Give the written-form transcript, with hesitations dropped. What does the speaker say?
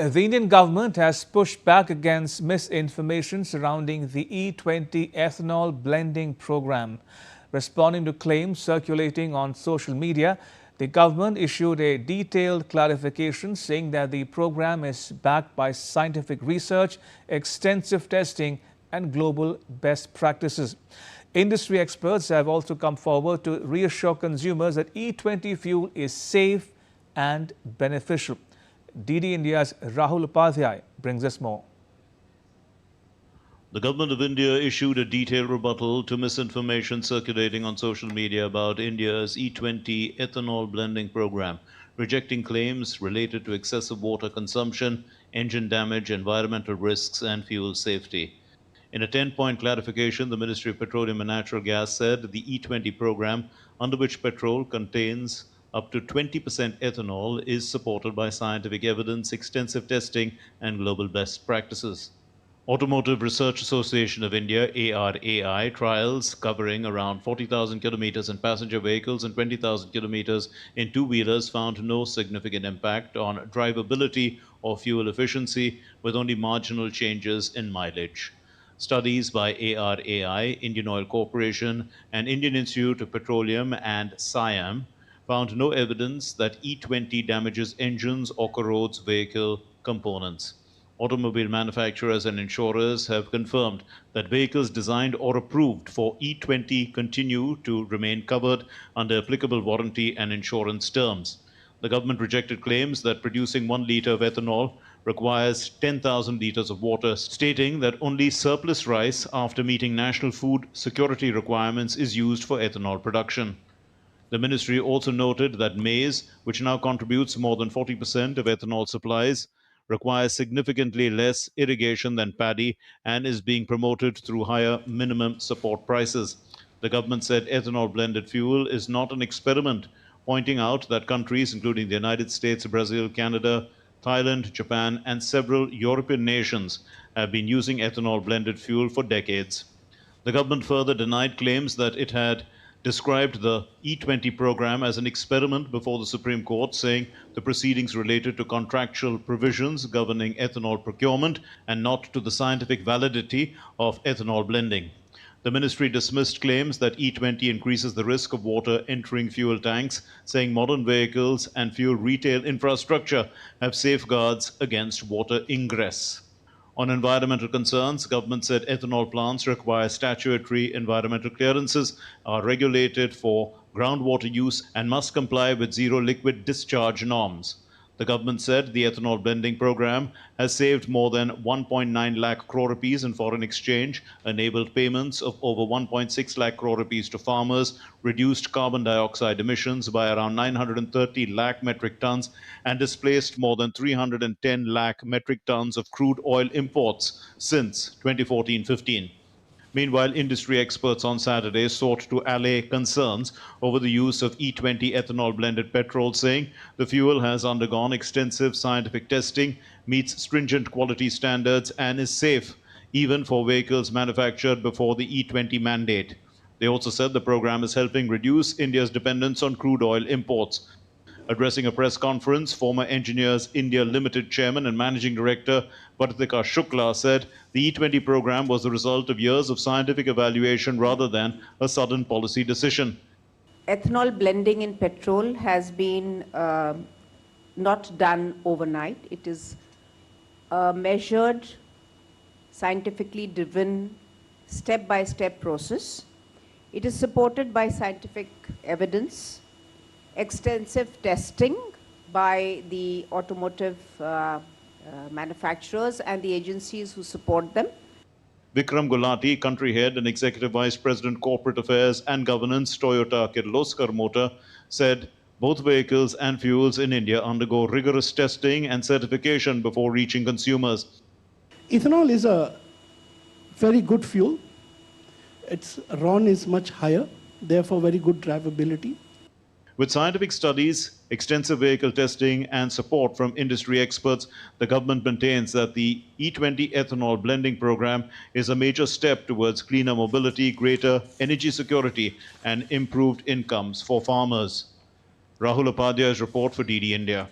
The Indian government has pushed back against misinformation surrounding the E20 ethanol blending program. Responding to claims circulating on social media, the government issued a detailed clarification saying that the program is backed by scientific research, extensive testing and global best practices. Industry experts have also come forward to reassure consumers that E20 fuel is safe and beneficial. DD India's Rahul Upadhyay brings us more. The government of India issued a detailed rebuttal to misinformation circulating on social media about India's E20 ethanol blending program, rejecting claims related to excessive water consumption, engine damage, environmental risks, and fuel safety. In a 10-point clarification, the Ministry of Petroleum and Natural Gas said the E20 program, under which petrol contains up to 20% ethanol, is supported by scientific evidence, extensive testing, and global best practices. Automotive Research Association of India, ARAI, trials covering around 40,000 kilometers in passenger vehicles and 20,000 kilometers in two-wheelers found no significant impact on drivability or fuel efficiency, with only marginal changes in mileage. Studies by ARAI, Indian Oil Corporation, and Indian Institute of Petroleum and SIAM found no evidence that E20 damages engines or corrodes vehicle components. Automobile manufacturers and insurers have confirmed that vehicles designed or approved for E20 continue to remain covered under applicable warranty and insurance terms. The government rejected claims that producing 1 liter of ethanol requires 10,000 liters of water, stating that only surplus rice after meeting national food security requirements is used for ethanol production. The ministry also noted that maize, which now contributes more than 40% of ethanol supplies, requires significantly less irrigation than paddy and is being promoted through higher minimum support prices. The government said ethanol blended fuel is not an experiment, pointing out that countries including the United States, Brazil, Canada, Thailand, Japan, and several European nations have been using ethanol blended fuel for decades. The government further denied claims that it had described the E20 program as an experiment before the Supreme Court, saying the proceedings related to contractual provisions governing ethanol procurement and not to the scientific validity of ethanol blending. The ministry dismissed claims that E20 increases the risk of water entering fuel tanks, saying modern vehicles and fuel retail infrastructure have safeguards against water ingress. On environmental concerns, government said ethanol plants require statutory environmental clearances, are regulated for groundwater use, and must comply with zero liquid discharge norms. The government said the ethanol blending program has saved more than 1.9 lakh crore rupees in foreign exchange, enabled payments of over 1.6 lakh crore rupees to farmers, reduced carbon dioxide emissions by around 930 lakh metric tons, and displaced more than 310 lakh metric tons of crude oil imports since 2014-15. Meanwhile, industry experts on Saturday sought to allay concerns over the use of E20 ethanol blended petrol, saying the fuel has undergone extensive scientific testing, meets stringent quality standards, and is safe even for vehicles manufactured before the E20 mandate. They also said the program is helping reduce India's dependence on crude oil imports. Addressing a press conference, former Engineers India Limited chairman and managing director Vartika Shukla said the E20 program was the result of years of scientific evaluation rather than a sudden policy decision. Ethanol blending in petrol has been not done overnight. It is a measured, scientifically driven, step-by-step process. It is supported by scientific evidence, extensive testing by the automotive manufacturers and the agencies who support them. Vikram Gulati, country head and executive vice president, corporate affairs and governance, Toyota Kirloskar Motor, said both vehicles and fuels in India undergo rigorous testing and certification before reaching consumers. Ethanol is a very good fuel. Its RON is much higher, therefore very good drivability. With scientific studies, extensive vehicle testing, and support from industry experts, the government maintains that the E20 ethanol blending program is a major step towards cleaner mobility, greater energy security, and improved incomes for farmers. Rahul Upadhyay's report for DD India.